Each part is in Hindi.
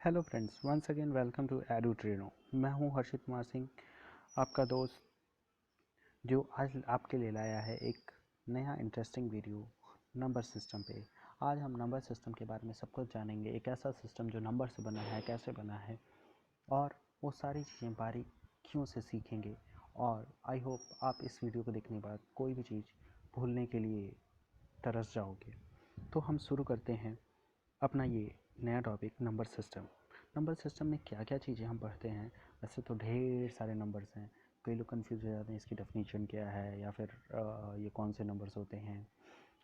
Hello friends, once again welcome to Edu Treno. मैं हूं हर्षित कुमार सिंह, आपका दोस्त, जो आज आपके लिए लाया है एक नया इंटरेस्टिंग वीडियो नंबर सिस्टम पे। आज हम नंबर सिस्टम के बारे में सब कुछ जानेंगे। एक ऐसा सिस्टम जो नंबर से बना है, कैसे बना है, और वो सारी चीज़ें बारीकियों से सीखेंगे। और आई होप आप इस वीडियो को देखने के बाद कोई भी चीज़ भूलने के लिए तरस जाओगे। तो हम शुरू करते हैं अपना ये नया topic, number system. Number system में क्या क्या चीज़ें हम पढ़ते हैं। वैसे तो ढेर सारे नंबर्स हैं, कई लोग कंफ्यूज हो जाते हैं इसकी डेफिनेशन क्या है, या फिर ये कौन से नंबर्स होते हैं,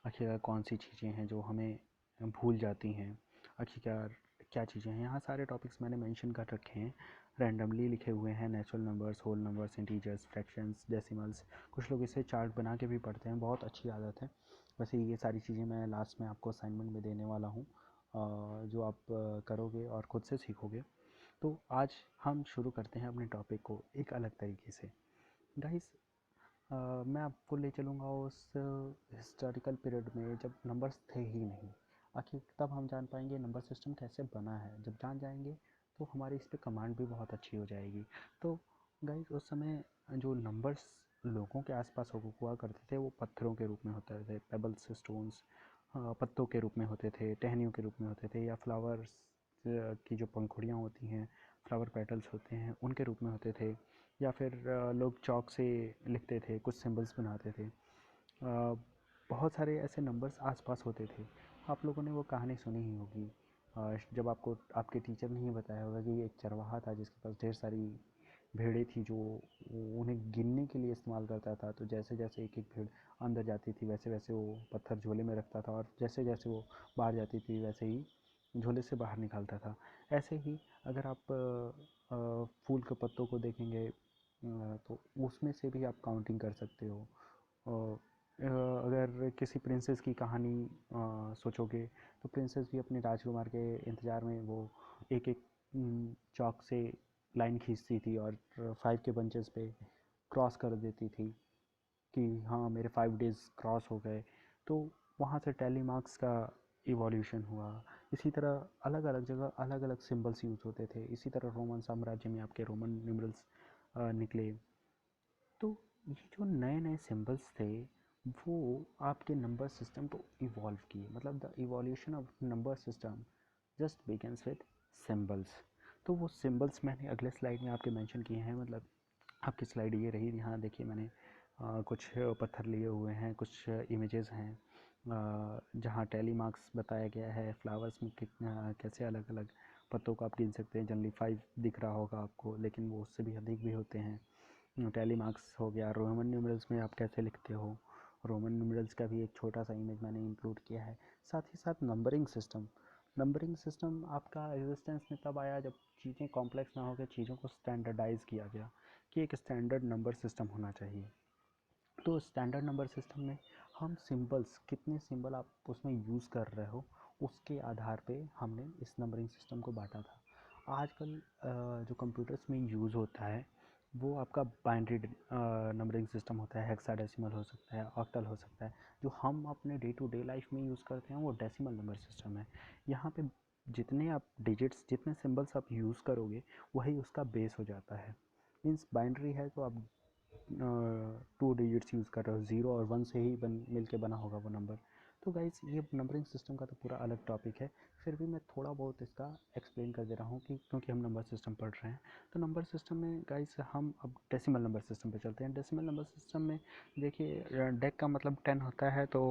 आखिरकार कौन सी चीज़ें हैं जो हमें भूल जाती हैं, आखिरकार क्या चीज़ें हैं। यहाँ सारे टॉपिक्स मैंने मेंशन कर रखे हैं, रैंडमली लिखे हुए हैं। Natural numbers, whole numbers, integers, fractions, decimals. कुछ लोग इसे चार्ट बना के भी पढ़ते हैं, बहुत अच्छी आदत है। वैसे ये सारी चीज़ें मैं लास्ट में आपको असाइनमेंट में देने वाला हूँ, जो आप करोगे और ख़ुद से सीखोगे। तो आज हम शुरू करते हैं अपने टॉपिक को एक अलग तरीके से। गाइस, मैं आपको ले चलूँगा उस हिस्टोरिकल पीरियड में जब नंबर्स थे ही नहीं। आखिर तब हम जान पाएंगे नंबर सिस्टम कैसे बना है। जब जान जाएंगे तो हमारी इस पे कमांड भी बहुत अच्छी हो जाएगी। तो गाइस, उस समय जो नंबर्स लोगों के आसपास हुआ करते थे वो पत्थरों के रूप में होते थे, पेबल्स, स्टोन्स, पत्तों के रूप में होते थे, टहनियों के रूप में होते थे, या फ्लावर्स की जो पंखुड़ियाँ होती हैं, फ्लावर पेटल्स होते हैं, उनके रूप में होते थे। या फिर लोग चॉक से लिखते थे, कुछ सिंबल्स बनाते थे। बहुत सारे ऐसे नंबर्स आसपास होते थे। आप लोगों ने वो कहानी सुनी ही होगी, जब आपको आपके टीचर ने ही बताया होगा कि एक चरवाहा था जिसके पास ढेर सारी भेड़ें थी, जो उन्हें गिनने के लिए इस्तेमाल करता था। तो जैसे जैसे एक एक भेड़ अंदर जाती थी, वैसे वैसे वो पत्थर झोले में रखता था, और जैसे जैसे वो बाहर जाती थी वैसे ही झोले से बाहर निकालता था। ऐसे ही अगर आप फूल के पत्तों को देखेंगे, तो उसमें से भी आप काउंटिंग कर सकते हो। अगर किसी प्रिंसेस की कहानी सोचोगे, तो प्रिंसेस भी अपने राजकुमार के इंतज़ार में वो एक एक चौक से लाइन खींचती थी और 5 के बंचेस पे क्रॉस कर देती थी कि हाँ, मेरे 5 डेज़ क्रॉस हो गए। तो वहाँ से टैली मार्क्स का इवोल्यूशन हुआ। इसी तरह अलग अलग जगह अलग अलग सिंबल्स यूज़ होते थे। इसी तरह रोमन साम्राज्य में आपके रोमन न्यूमरल्स निकले। तो ये जो नए नए सिंबल्स थे वो आपके नंबर सिस्टम को इवॉल्व किए। मतलब the evolution of number system just begins with symbols. तो वो सिंबल्स मैंने अगले स्लाइड में आपके मेंशन किए हैं। मतलब आपकी स्लाइड ये रही, यहाँ देखिए मैंने कुछ पत्थर लिए हुए हैं, कुछ इमेजेस हैं, जहाँ टैली मार्क्स बताया गया है। फ्लावर्स में कितना कैसे अलग अलग पत्तों को आप गिन सकते हैं। जनरली 5 दिख रहा होगा आपको, लेकिन वो उससे भी अधिक भी होते हैं। टैली मार्क्स हो गया। रोमन न्यूमरल्स में आप कैसे लिखते हो, रोमन न्यूमरल्स का भी एक छोटा सा इमेज मैंने इंक्लूड किया है। साथ ही साथ नंबरिंग सिस्टम आपका एग्जिस्टेंस में तब आया जब चीज़ें कॉम्प्लेक्स ना होकर चीज़ों को स्टैंडर्डाइज किया गया कि एक स्टैंडर्ड नंबर सिस्टम होना चाहिए। तो स्टैंडर्ड नंबर सिस्टम में हम सिंबल्स, कितने सिंबल आप उसमें यूज़ कर रहे हो, उसके आधार पे हमने इस नंबरिंग सिस्टम को बांटा था। आजकल जो कंप्यूटर्स में यूज़ होता है वो आपका बाइनरी नंबरिंग सिस्टम होता है। हेक्साडेसिमल हो सकता है, ऑक्टल हो सकता है। जो हम अपने डे टू डे लाइफ में यूज़ करते हैं वो डेसिमल नंबर सिस्टम है। यहाँ पे जितने आप डिजिट्स, जितने सिंबल्स आप यूज़ करोगे वही उसका बेस हो जाता है। मीन्स बाइनरी है तो आप 2 डिजिट्स यूज़ कर रहे हो, 0 और 1 से ही मिल के बना होगा वो नंबर। तो गाइज़, ये नंबरिंग सिस्टम का तो पूरा अलग टॉपिक है। फिर भी मैं थोड़ा बहुत इसका एक्सप्लेन कर दे रहा हूँ कि क्योंकि हम नंबर सिस्टम पढ़ रहे हैं। तो नंबर सिस्टम में गाइज़ हम अब डेसिमल नंबर सिस्टम पे चलते हैं। डेसिमल नंबर सिस्टम में देखिए, डेक का मतलब 10 होता है। तो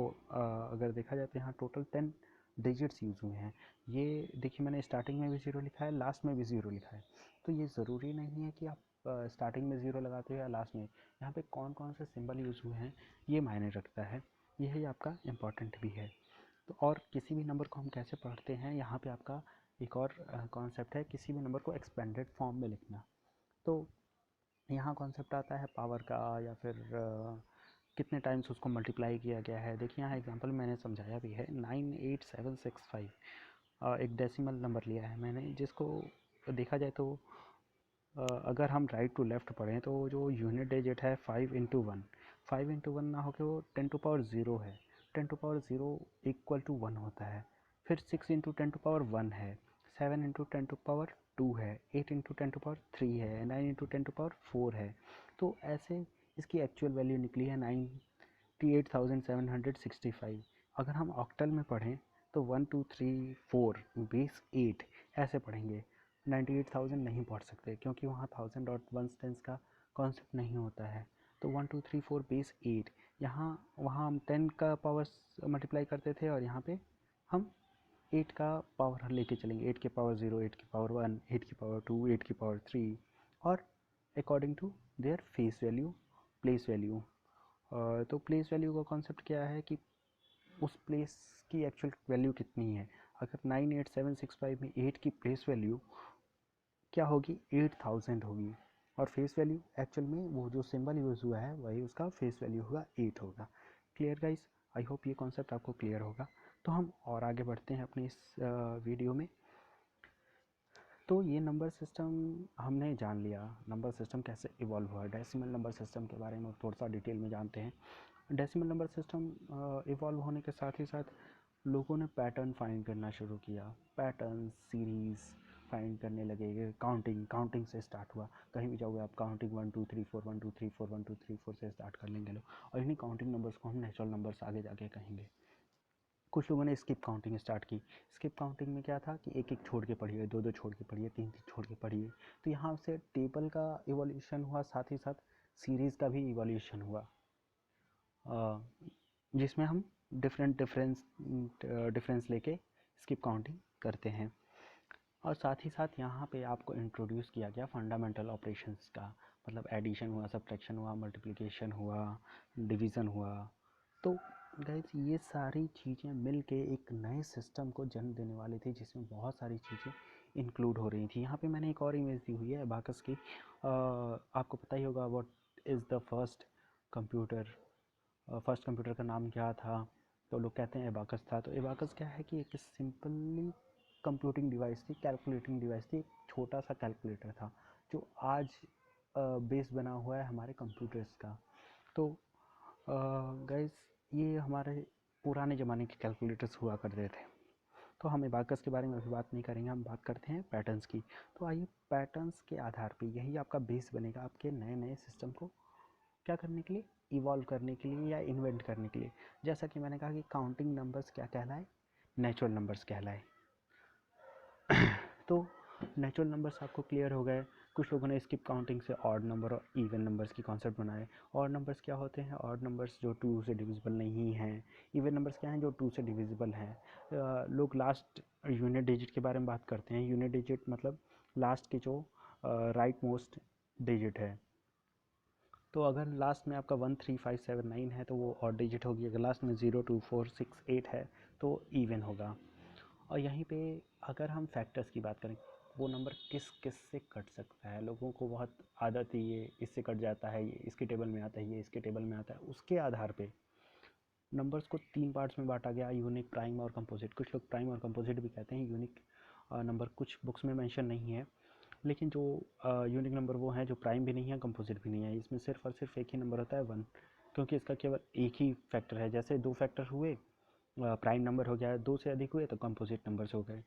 अगर देखा जाए तो यहाँ टोटल 10 डिजिट्स यूज़ हुए हैं। ये देखिए, मैंने स्टार्टिंग में भी 0 लिखा है, लास्ट में भी 0 लिखा है। तो ये ज़रूरी नहीं है कि आप स्टार्टिंग में 0 लगाते हो या लास्ट में। यहाँ पे कौन कौन से सिंबल यूज़ हुए हैं ये मायने रखता है, यही आपका इम्पॉर्टेंट भी है। तो और किसी भी नंबर को हम कैसे पढ़ते हैं, यहाँ पे आपका एक और कॉन्सेप्ट है, किसी भी नंबर को एक्सपेंडेड फॉर्म में लिखना। तो यहाँ कॉन्सेप्ट आता है पावर का, या फिर कितने टाइम्स उसको मल्टीप्लाई किया गया है। देखिए यहाँ एग्जांपल मैंने समझाया भी है, 98765 एक डेसिमल नंबर लिया है मैंने, जिसको देखा जाए तो अगर हम राइट टू लेफ़्ट पढ़ें तो जो यूनिट डिजिट है 5 × 1, 5 × 1 ना होकर वो 10⁻0 है। 10⁻0 = 1 होता है। फिर 6 × 10⁻1 है, 7 इंटू 10⁻² है, 8 इंटू 10⁻³ है, 9 इंटू 10⁻⁴ है। तो ऐसे इसकी एक्चुअल वैल्यू निकली है 98,765। अगर हम ऑक्टल में पढ़ें तो 1 2 3 4 बेस 8 ऐसे पढ़ेंगे। 98,000 नहीं पढ़ सकते क्योंकि वहाँ 1000 और वंस टेंस का कॉन्सेप्ट नहीं होता है। तो 1 2 3 4 बेस 8, यहाँ वहाँ हम 10 का पावर मल्टीप्लाई करते थे और यहाँ पे हम 8 का पावर लेके चलेंगे। 8 की पावर 0, 8 की पावर 1, 8 की पावर 2, 8 की पावर 3 और according to their face value, place value. तो प्लेस वैल्यू का कॉन्सेप्ट क्या है कि उस प्लेस की एक्चुअल वैल्यू कितनी है। अगर 98765 में 8 की प्लेस वैल्यू क्या होगी, 8000 होगी और फेस वैल्यू एक्चुअल में वो जो सिंबल यूज़ हुआ है वही उसका फेस वैल्यू होगा, 8 होगा। क्लियर गाइस, आई होप ये कॉन्सेप्ट आपको क्लियर होगा। तो हम और आगे बढ़ते हैं अपने इस वीडियो में। तो ये नंबर सिस्टम हमने जान लिया, नंबर सिस्टम कैसे इवॉल्व हुआ। डेसिमल नंबर सिस्टम के बारे में थोड़ा सा डिटेल में जानते हैं। डेसिमल नंबर सिस्टम इवॉल्व होने के साथ ही साथ लोगों ने पैटर्न फाइंड करना शुरू किया। पैटर्न सीरीज़ फाइंड करने लगे। काउंटिंग से स्टार्ट हुआ। कहीं भी जाओगे आप काउंटिंग 1 2 3 4 1 2 3 4 1 2 3 4 से स्टार्ट कर लेंगे लोग। और इन्हीं काउंटिंग नंबर्स को हम नेचुरल नंबर्स आगे जाके कहेंगे। कुछ लोगों ने स्किप काउंटिंग स्टार्ट की। स्किप काउंटिंग में क्या था कि एक एक छोड़ के पढ़िए, दो दो छोड़ के पढ़िए, तीन तीन छोड़ के पढ़िए। तो यहाँ से टेबल का इवोल्यूशन हुआ, साथ ही साथ सीरीज़ का भी इवोल्यूशन हुआ, जिसमें हम डिफरेंस लेके स्किप काउंटिंग करते हैं। और साथ ही साथ यहाँ पे आपको इंट्रोड्यूस किया गया फंडामेंटल ऑपरेशंस का, मतलब एडिशन हुआ, सब्ट्रैक्शन हुआ, मल्टीप्लिकेशन हुआ, डिवीज़न हुआ। तो गाइस ये सारी चीज़ें मिल के एक नए सिस्टम को जन्म देने वाली थी जिसमें बहुत सारी चीज़ें इंक्लूड हो रही थी। यहाँ पे मैंने एक और इमेज दी हुई है अबाकस की। आपको पता ही होगा what is the first computer का नाम क्या था। तो लोग कहते हैं एबाकस था। तो एबाकस क्या है कि एक सिंपली कंप्यूटिंग डिवाइस थी, कैलकुलेटिंग डिवाइस थी, एक छोटा सा कैलकुलेटर था जो आज बेस बना हुआ है हमारे कंप्यूटर्स का। तो गाइस ये हमारे पुराने ज़माने के कैलकुलेटर्स हुआ करते थे। तो हम एबाकस के बारे में अभी बात नहीं करेंगे, हम बात करते हैं पैटर्न्स की। तो आइए, पैटर्न्स के आधार पे यही आपका बेस बनेगा आपके नए नए सिस्टम को क्या करने के लिए, इवॉल्व करने के लिए या इन्वेंट करने के लिए। जैसा कि मैंने कहा कि काउंटिंग नंबर्स क्या कहलाए, नेचुरल नंबर्स कहलाए। तो नेचुरल नंबर्स आपको क्लियर हो गए। कुछ लोगों ने स्किप काउंटिंग से ऑड नंबर और इवन नंबर्स की कॉन्सेप्ट बनाए। ऑड नंबर्स क्या होते हैं, ऑड नंबर्स जो 2 से डिविजिबल नहीं हैं। इवन नंबर्स क्या हैं, जो 2 से डिविजिबल हैं। लोग लास्ट यूनिट डिजिट के बारे में बात करते हैं। यूनिट डिजिट मतलब लास्ट की जो राइट मोस्ट डिजिट है। तो अगर लास्ट में आपका 1 3 5 7 9 है तो वो ऑड डिजिट होगी। अगर लास्ट में 0 2 4 6 8 है तो इवन होगा। और यहीं पे अगर हम फैक्टर्स की बात करें, वो नंबर किस किस से कट सकता है। लोगों को बहुत आदत है, ये इससे कट जाता है, ये इसके टेबल में आता है, ये इसके टेबल में आता है। उसके आधार पे नंबर्स को 3 पार्ट्स में बांटा गया, यूनिक, प्राइम और कंपोजिट। कुछ लोग प्राइम और कंपोजिट भी कहते हैं। यूनिक नंबर कुछ बुक्स में मेंशन नहीं है, लेकिन जो यूनिक नंबर वो हैं जो प्राइम भी नहीं है, कंपोजिट भी नहीं है। इसमें सिर्फ और सिर्फ एक ही नंबर होता है 1, क्योंकि इसका केवल एक ही फैक्टर है। जैसे 2 फैक्टर हुए, प्राइम नंबर हो गया, 2 से अधिक हुए तो कंपोजिट नंबर्स हो गए।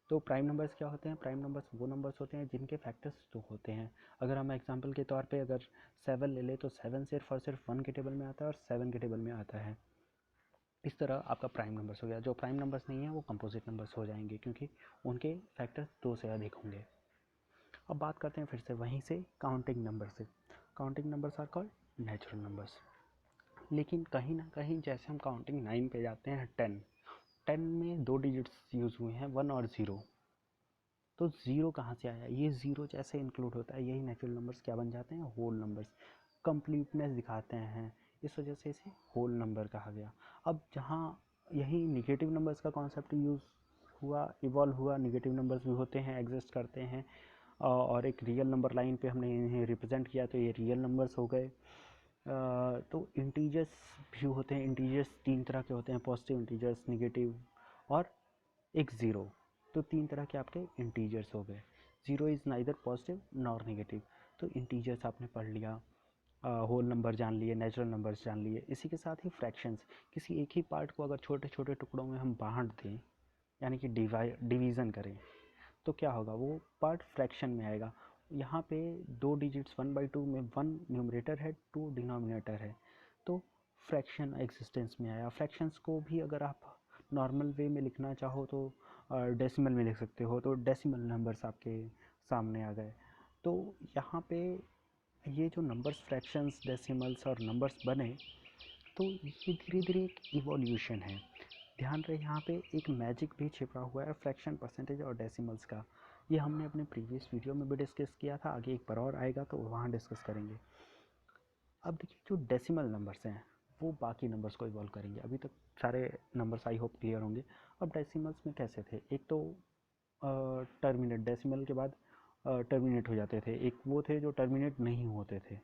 तो प्राइम नंबर्स क्या होते हैं, प्राइम नंबर्स वो नंबर्स होते हैं जिनके फैक्टर्स 2 होते हैं। अगर हम एग्जांपल के तौर पे अगर 7 ले लें तो 7 सिर्फ और सिर्फ 1 के टेबल में आता है और 7 के टेबल में आता है। इस तरह आपका प्राइम नंबर्स हो गया। जो प्राइम नंबर्स नहीं है वो कंपोजिट नंबर्स हो जाएंगे क्योंकि उनके फैक्टर्स 2 से अधिक होंगे। अब बात करते हैं फिर से वहीं से काउंटिंग नंबर से। Counting numbers are called natural numbers. लेकिन कहीं ना कहीं जैसे हम काउंटिंग 9 पे जाते हैं, 10 में 2 डिजिट्स यूज़ हुए हैं, 1 और 0। तो 0 कहाँ से आया, ये 0 जैसे इंक्लूड होता है यही नेचुरल नंबर्स क्या बन जाते हैं, होल नंबर्स। कंप्लीटनेस दिखाते हैं, इस वजह से इसे होल नंबर कहा गया। अब जहाँ यही निगेटिव नंबर्स का कॉन्सेप्ट यूज़ हुआ, इवॉल्व हुआ। निगेटिव नंबर्स भी होते हैं, एग्जिस्ट करते हैं, और एक रियल नंबर लाइन पे हमने इन्हें रिप्रेजेंट किया तो ये रियल नंबर्स हो गए। तो इंटीजर्स भी होते हैं। इंटीजर्स 3 तरह के होते हैं, पॉजिटिव इंटीजर्स, निगेटिव और एक 0। तो 3 तरह के आपके इंटीजर्स हो गए। 0 is neither positive nor negative. तो इंटीजर्स आपने पढ़ लिया, होल नंबर जान लिए, नेचुरल नंबर्स जान लिए। इसी के साथ ही फ्रैक्शंस, किसी एक ही पार्ट को अगर छोटे छोटे टुकड़ों में हम बांट दें, यानी कि डिवीज़न करें, तो क्या होगा, वो पार्ट फ्रैक्शन में आएगा। यहाँ पे 2 डिजिट्स 1/2 में 1 न्यूमरेटर है, 2 डिनोमिनेटर है, तो फ्रैक्शन एग्जिस्टेंस में आया। फ्रैक्शंस को भी अगर आप नॉर्मल वे में लिखना चाहो तो डेसिमल में लिख सकते हो, तो डेसिमल नंबर्स आपके सामने आ गए। तो यहाँ पे ये जो नंबर्स फ्रैक्शंस डेसिमल्स और नंबर्स बने, तो ये धीरे धीरे एक इवोल्यूशन है। ध्यान रहे यहाँ पे एक मैजिक भी छिपा हुआ है फ्रैक्शन, परसेंटेज और डेसिमल्स का। ये हमने अपने प्रीवियस वीडियो में भी डिस्कस किया था, आगे एक बार और आएगा तो वहाँ डिस्कस करेंगे। अब देखिए जो डेसिमल नंबर्स हैं वो बाकी नंबर्स को इवॉल्व करेंगे। अभी तक सारे नंबर्स आई होप क्लियर होंगे। अब डेसिमल्स में कैसे थे, एक तो टर्मिनेट, डेसिमल के बाद टर्मिनेट हो जाते थे, एक वो थे जो टर्मिनेट नहीं होते थे।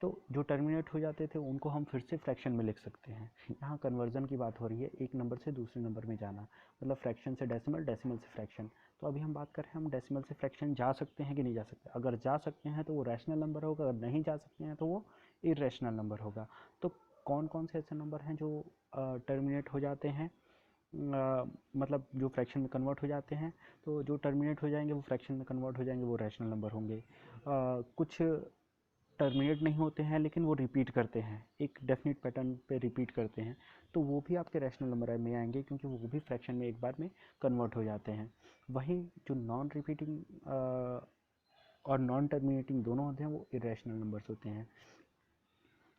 तो जो टर्मिनेट हो जाते थे उनको हम फिर से फ्रैक्शन में लिख सकते हैं। यहाँ कन्वर्जन की बात हो रही है, एक नंबर से दूसरे नंबर में जाना, मतलब फ्रैक्शन से डेसिमल, डेसिमल से फ्रैक्शन। तो अभी हम बात कर रहे हैं हम डेसिमल से फ्रैक्शन जा सकते हैं कि नहीं जा सकते। अगर जा सकते हैं तो वो रैशनल नंबर होगा, अगर नहीं जा सकते हैं तो वो इरेशनल नंबर होगा। तो कौन कौन से ऐसे नंबर हैं जो टर्मिनेट हो जाते हैं, मतलब जो फ्रैक्शन में कन्वर्ट हो जाते हैं। तो जो टर्मिनेट हो जाएंगे वो फ्रैक्शन में कन्वर्ट हो जाएंगे, वो रैशनल नंबर होंगे। कुछ टर्मिनेट नहीं होते हैं लेकिन वो रिपीट करते हैं, एक डेफिनेट पैटर्न पे रिपीट करते हैं, तो वो भी आपके रैशनल नंबर में आएंगे, क्योंकि वो भी फ्रैक्शन में एक बार में कन्वर्ट हो जाते हैं। वहीं जो नॉन रिपीटिंग और नॉन टर्मिनेटिंग दोनों होते हैं वो इरेशनल नंबर्स होते हैं।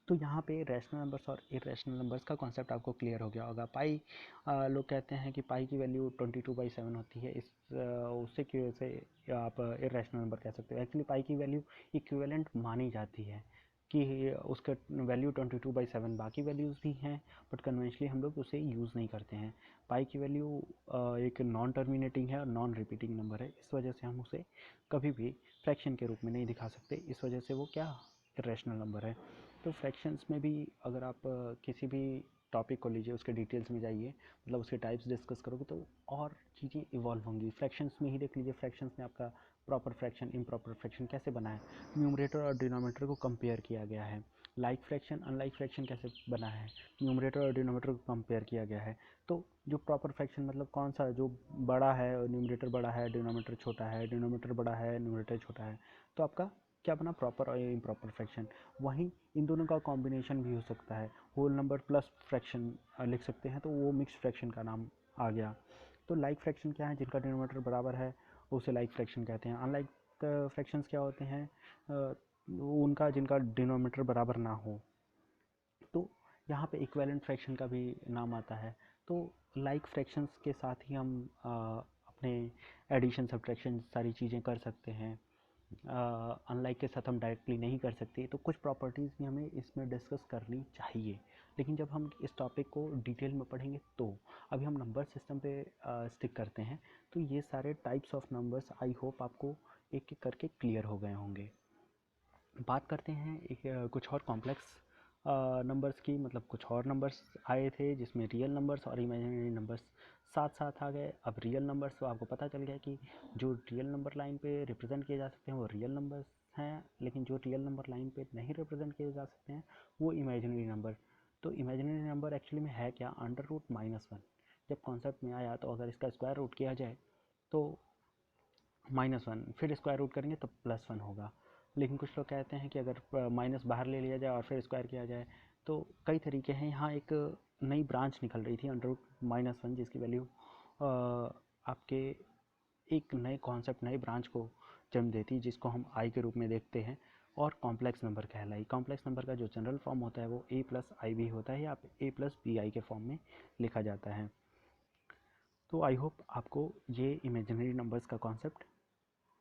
तो यहाँ पे रैशनल नंबर्स और इरेशनल नंबर्स का कॉन्सेप्ट आपको क्लियर हो गया होगा। पाई, लोग कहते हैं कि पाई की वैल्यू 22/7 होती है, इस उससे की वजह से आप इरेशनल नंबर कह सकते हो। एक्चुअली पाई की वैल्यू इक्विवेलेंट मानी जाती है कि उसका वैल्यू 22/7, बाकी वैल्यूज़ भी हैं बट कन्वेंशनली हम लोग उसे यूज़ नहीं करते हैं। पाई की वैल्यू एक नॉन टर्मिनेटिंग है और नॉन रिपीटिंग नंबर है, इस वजह से हम उसे कभी भी फ्रैक्शन के रूप में नहीं दिखा सकते, इस वजह से वो क्या इरेशनल नंबर है। तो फ्रैक्शंस में भी अगर आप किसी भी टॉपिक को लीजिए, उसके डिटेल्स में जाइए, मतलब उसके टाइप्स डिस्कस करोगे तो और चीज़ें इवॉल्व होंगी। फ्रैक्शंस में ही देख लीजिए, फ्रैक्शंस में आपका प्रॉपर फ्रैक्शन, इम्प्रॉपर फ्रैक्शन कैसे बना है, न्यूमरेटर और डिनोमिनेटर को कंपेयर किया गया है। लाइक फ्रैक्शन, अनलाइक फ्रैक्शन कैसे बना है, न्यूमरेटर और डिनोमिनेटर को कंपेयर किया गया है। तो जो प्रॉपर फ्रैक्शन मतलब कौन सा, जो बड़ा है, न्यूमरेटर बड़ा है, डिनोमिनेटर छोटा है, डिनोमिनेटर बड़ा है, न्यूमरेटर छोटा है, तो आपका क्या बना, प्रॉपर और इम्प्रॉपर फ्रैक्शन। वहीं इन दोनों का कॉम्बिनेशन भी हो सकता है, होल नंबर प्लस फ्रैक्शन लिख सकते हैं, तो वो मिक्स फ्रैक्शन का नाम आ गया। तो लाइक फ्रैक्शन क्या है, जिनका डिनोमिनेटर बराबर है उसे लाइक फ्रैक्शन कहते हैं। अनलाइक फ्रैक्शंस क्या होते हैं, उनका जिनका डिनोमिनेटर बराबर ना हो। तो यहाँ पे इक्विवेलेंट फ्रैक्शन का भी नाम आता है। तो लाइक फ्रैक्शंस के साथ ही हम अपने एडिशन सब्ट्रैक्शन सारी चीज़ें कर सकते हैं। अनलाइक के साथ हम डायरेक्टली नहीं कर सकते, तो कुछ प्रॉपर्टीज़ भी हमें इसमें डिस्कस करनी चाहिए, लेकिन जब हम इस टॉपिक को डिटेल में पढ़ेंगे तो। अभी हम नंबर सिस्टम पे स्टिक करते हैं। तो ये सारे types of numbers I hope आपको एक एक करके क्लियर हो गए होंगे। बात करते हैं एक कुछ और कॉम्प्लेक्स नंबर्स की, मतलब कुछ और नंबर्स आए थे जिसमें रियल नंबर्स और इमेजिनरी नंबर्स साथ साथ आ गए। अब रियल नंबर्स तो आपको पता चल गया कि जो रियल नंबर लाइन पे रिप्रेजेंट किए जा सकते हैं वो रियल नंबर्स हैं, लेकिन जो रियल नंबर लाइन पे नहीं रिप्रेजेंट किए जा सकते हैं वो इमेजिनरी नंबर। तो इमेजिनरी नंबर एक्चुअली में है क्या, √-1। जब कॉन्सेप्ट में आया तो अगर इसका स्क्वायर रूट किया जाए तो -1, फिर स्क्वायर रूट करेंगे तो +1 होगा। लेकिन कुछ लोग कहते हैं कि अगर माइनस बाहर ले लिया जाए और फिर स्क्वायर किया जाए, तो कई तरीके हैं। यहाँ एक नई ब्रांच निकल रही थी √-1, जिसकी वैल्यू आपके एक नए कॉन्सेप्ट, नए ब्रांच को जन्म देती, जिसको हम आई के रूप में देखते हैं और कॉम्प्लेक्स नंबर कहलाई। कॉम्प्लेक्स नंबर का जो जनरल फॉर्म होता है वो a+ib होता है, या a+bi के फॉर्म में लिखा जाता है। तो आई होप आपको ये इमेजिनरी नंबर्स का कॉन्सेप्ट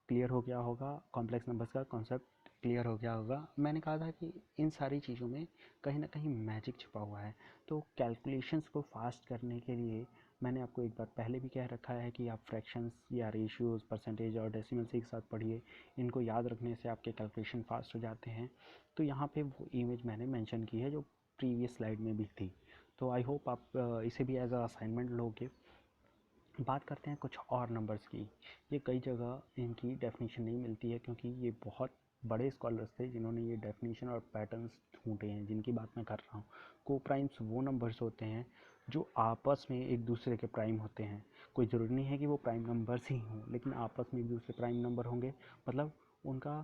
क्लियर हो गया होगा, कॉम्प्लेक्स नंबर्स का कॉन्सेप्ट क्लियर हो गया होगा। मैंने कहा था कि इन सारी चीज़ों में कहीं ना कहीं मैजिक छिपा हुआ है। तो कैलकुलेशंस को फास्ट करने के लिए मैंने आपको एक बार पहले भी कह रखा है कि आप फ्रैक्शंस या रेशियोज़, परसेंटेज और डेसिमल्स एक साथ पढ़िए, इनको याद रखने से आपके कैलकुलेशन फास्ट हो जाते हैं। तो यहाँ पे वो इमेज मैंने मेंशन की है जो प्रीवियस स्लाइड में भी थी। तो आई होप आप इसे भी एज अ असाइनमेंट लोगे। बात करते हैं कुछ और नंबर्स की। ये कई जगह इनकी डेफिनेशन नहीं मिलती है, क्योंकि ये बहुत बड़े स्कॉलर्स थे जिन्होंने ये डेफिनेशन और पैटर्न्स ढूंढे हैं जिनकी बात मैं कर रहा हूँ। कोप्राइम्स वो नंबर्स होते हैं जो आपस में एक दूसरे के प्राइम होते हैं। कोई ज़रूरी नहीं है कि वो प्राइम नंबर्स ही हों, लेकिन आपस में एक दूसरे प्राइम नंबर होंगे, मतलब उनका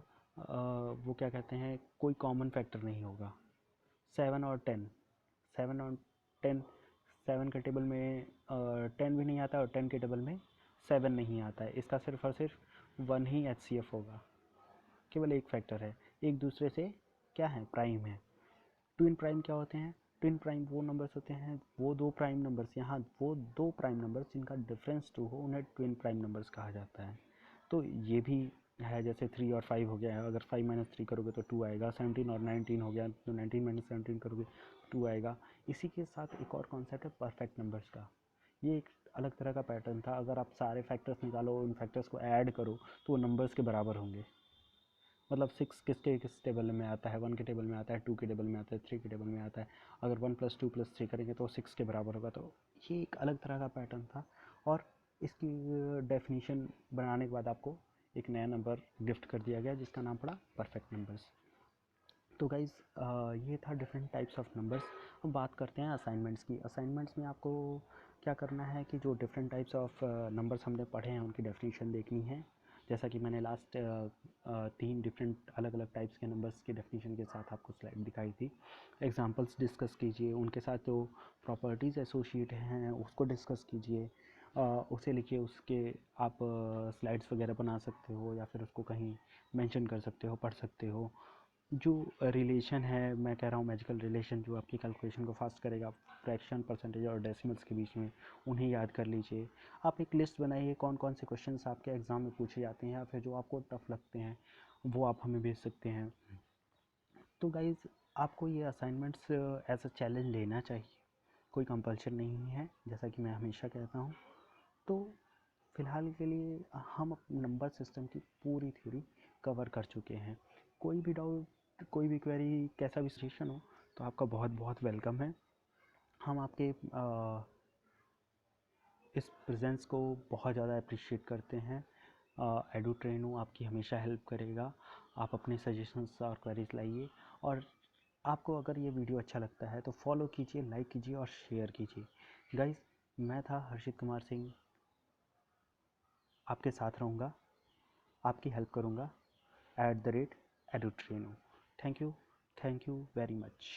वो क्या कहते हैं, कोई कॉमन फैक्टर नहीं होगा। 7 और 10, 7 और 10, 7 के टेबल में 10 भी नहीं आता और 10 के टेबल में 7 नहीं आता है। इसका सिर्फ और सिर्फ 1 ही HCF होगा, केवल एक फैक्टर है, एक दूसरे से क्या है, प्राइम है। ट्विन प्राइम क्या होते हैं? ट्विन प्राइम वो नंबर्स होते हैं, वो दो प्राइम नंबर्स, यहाँ वो दो प्राइम नंबर्स जिनका डिफरेंस 2 हो, उन्हें ट्विन प्राइम नंबर्स कहा जाता है। तो ये भी है, जैसे 3 और 5 हो गया है, अगर 5 माइनस 3 करोगे तो 2 आएगा। 17 और 19 हो गया तो 19 माइनस 17 करोगे तो 2 आएगा। इसी के साथ एक और कॉन्सेप्ट है परफेक्ट नंबर्स का। ये एक अलग तरह का पैटर्न था। अगर आप सारे फैक्टर्स निकालो, उन फैक्टर्स को ऐड करो तो वो नंबर्स के बराबर होंगे। मतलब 6 किसके किस टेबल में आता है? 1 के टेबल में आता है, 2 के टेबल में आता है, 3 के टेबल में आता है। अगर 1 + 2 + 3 करेंगे तो 6 के बराबर होगा। तो ये एक अलग तरह का पैटर्न था, और इसकी डेफिनेशन बनाने के बाद आपको एक नया नंबर गिफ्ट कर दिया गया जिसका नाम पड़ा परफेक्ट नंबर्स। तो गाइज़, ये था डिफरेंट टाइप्स ऑफ नंबर्स। अब बात करते हैं असाइनमेंट्स की। असाइनमेंट्स में आपको क्या करना है कि जो डिफरेंट टाइप्स ऑफ नंबर्स हमने पढ़े हैं उनकी डेफिनेशन देखनी है। जैसा कि मैंने लास्ट 3 डिफरेंट अलग अलग टाइप्स के नंबर्स की डेफिनेशन के साथ आपको स्लाइड दिखाई थी। एग्जांपल्स डिस्कस कीजिए, उनके साथ जो प्रॉपर्टीज़ एसोसिएट हैं उसको डिस्कस कीजिए, उसे लिखिए, उसके आप स्लाइड्स वगैरह बना सकते हो या फिर उसको कहीं मेंशन कर सकते हो, पढ़ सकते हो। जो रिलेशन है, मैं कह रहा हूँ मैजिकल रिलेशन, जो आपकी कैलकुलेशन को फास्ट करेगा फ्रैक्शन, परसेंटेज और डेसिमल्स के बीच में, उन्हें याद कर लीजिए। आप एक लिस्ट बनाइए कौन कौन से क्वेश्चंस आपके एग्ज़ाम में पूछे जाते हैं या फिर जो आपको टफ लगते हैं वो आप हमें भेज सकते हैं। तो गाइज़, आपको ये असाइनमेंट्स एज अ चैलेंज लेना चाहिए, कोई कंपल्शन नहीं है, जैसा कि मैं हमेशा कहता हूँ। तो फ़िलहाल के लिए हम नंबर सिस्टम की पूरी थ्योरी कवर कर चुके हैं। कोई भी डाउट, कोई भी क्वेरी, कैसा भी सजेशन हो तो आपका बहुत बहुत वेलकम है। हम आपके इस प्रेजेंस को बहुत ज़्यादा अप्रिशिएट करते हैं। एडू ट्रेनो आपकी हमेशा हेल्प करेगा। आप अपने सजेशंस और क्वेरीज लाइए, और आपको अगर ये वीडियो अच्छा लगता है तो फॉलो कीजिए, लाइक कीजिए और शेयर कीजिए। गाइस, मैं था हर्षित कुमार सिंह, आपके साथ रहूँगा, आपकी हेल्प करूँगा @edutreno। Thank you very much.